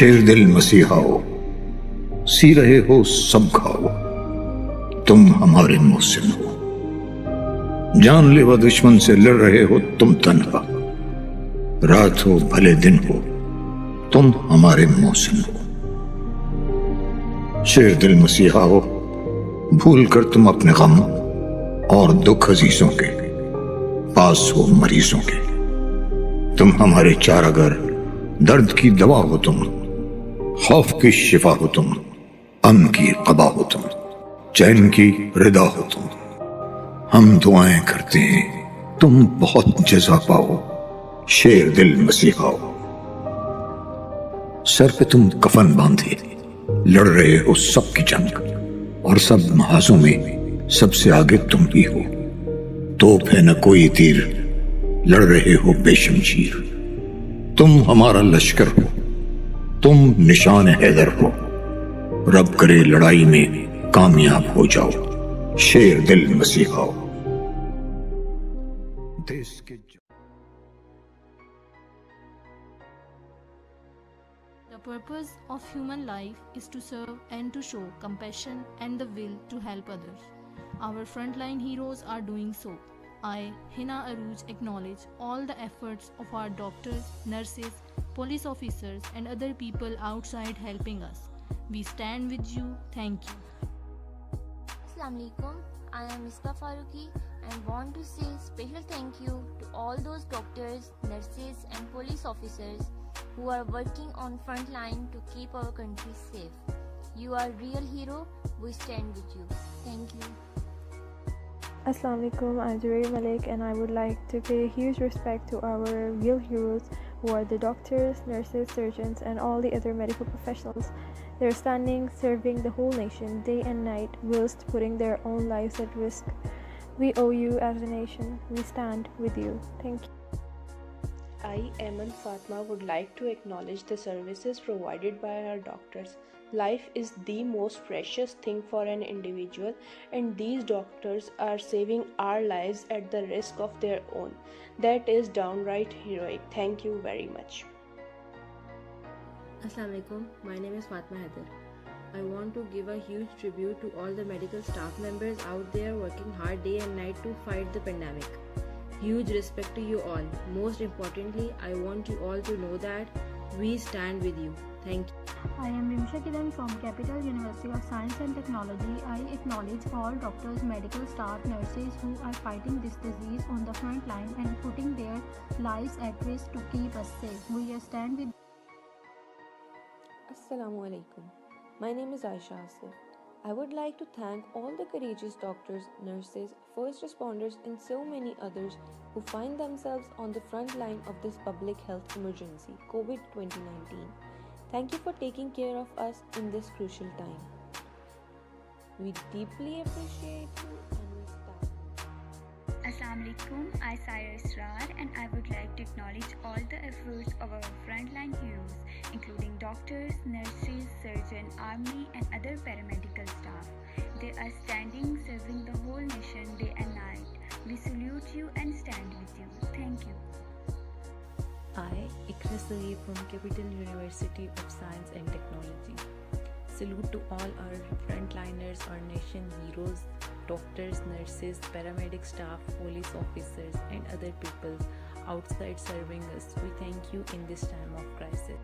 शेर दिल मसीहाओ, सी रहे हो सब खाओ, तुम हमारे मोहसिन हो। जानलेवा दुश्मन से लड़ रहे हो तुम तन्हा, रात हो भले दिन हो, तुम हमारे मोहसिन हो। शेर दिल मसीहाओ, भूल कर तुम अपने गम और दुख अजीजों के, पास हो मरीजों के। तुम हमारे चारागर, दर्द की दवा हो तुम, खौफ की शिफा हो तुम, अमन की क़बा हो तुम, चैन की रिदा हो तुम। हम दुआएं करते हैं तुम बहुत जज़ा पाओ, शेर दिल मसीहाओ। सर पे तुम कफन बांधे लड़ रहे हो सबकी जंग, और सब महाजों में सबसे आगे तुम ही हो। तोप है न कोई तीर, लड़ रहे हो बेशमशीर। तुम हमारा लश्कर हो, तुम निशान हैदर हो। रब करे लड़ाई में कामयाब हो जाओ, शेर दिल मसीहाओ। देश के The purpose of human life is to serve and to show compassion and the will to help others. Our frontline heroes are doing so. I, Hina Aruj, acknowledge all the efforts of our doctors, nurses, police officers, and other people outside helping us. We stand with you. Thank you. Assalamu alaikum. I am Misbah Faruqi and want to say special thank you to all those doctors, nurses, and police officers who are working on front line to keep our country safe. You are real hero. We stand with you. Thank you. Assalamu alaikum, I'm Jubair Malik and I would like to pay huge respect to our real heroes who are the doctors, nurses, surgeons and all the other medical professionals. They're standing, serving the whole nation day and night whilst putting their own lives at risk. We owe you as a nation. We stand with you. Thank you. I, Eman Fatma, would like to acknowledge the services provided by our doctors. Life is the most precious thing for an individual, and these doctors are saving our lives at the risk of their own. That is downright heroic. Thank you very much. Assalamu alaikum. My name is Fatma Haider. I want to give a huge tribute to all the medical staff members out there working hard day and night to fight the pandemic. Huge respect to you all. Most importantly, I want you all to know that we stand with you. Thank you. I am Rimsha Kiran from Capital University of Science and Technology. I acknowledge all doctors, medical staff, nurses who are fighting this disease on the front line and putting their lives at risk to keep us safe. We stand with. Assalamu alaikum. My name is Aisha Asif. I would like to thank all the courageous doctors, nurses, first responders and so many others who find themselves on the front line of this public health emergency, COVID-2019. Thank you for taking care of us in this crucial time. We deeply appreciate you and we stand. Assalamu alaikum, I Saira Israr and I would like to acknowledge all the efforts of our frontline heroes, including doctors, nurses, surgeons, army and other paramedical staff. They are standing, serving the whole nation day and night. We salute you and stand with you. Thank you. I, Ikra Saeed from Capital University of Science and Technology. Salute to all our frontliners, our nation heroes, doctors, nurses, paramedic staff, police officers and other people outside serving us. We thank you in this time of crisis.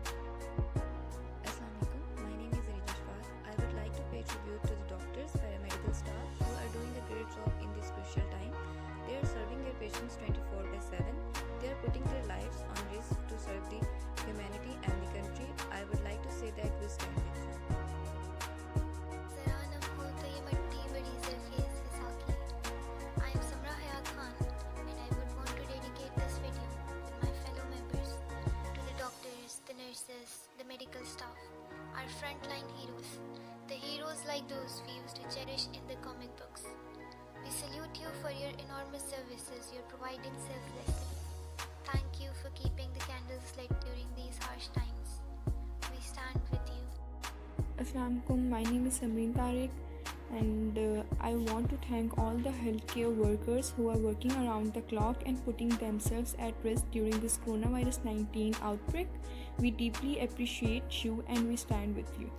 Assalamu alaikum. My name is Rina Shfaq. I would like to pay tribute to the doctors, paramedical staff who are doing a great job in this crucial time. They are serving their patients 24/7. They are putting their lives on risk to serve the humanity and the country. I would like to say that we stand with you. I am Samra Hayat Khan and I would want to dedicate this video to my fellow members, to the doctors, the nurses, the medical staff, our frontline heroes, the heroes like those we used to cherish in the comic books. We salute you for your enormous services you're providing selflessly. Thank you for keeping the candles lit during these harsh times. We stand with you. Assalamu alaikum. My name is Samreen Tariq and I want to thank all the healthcare workers who are working around the clock and putting themselves at risk during this coronavirus 19 outbreak. We deeply appreciate you and we stand with you.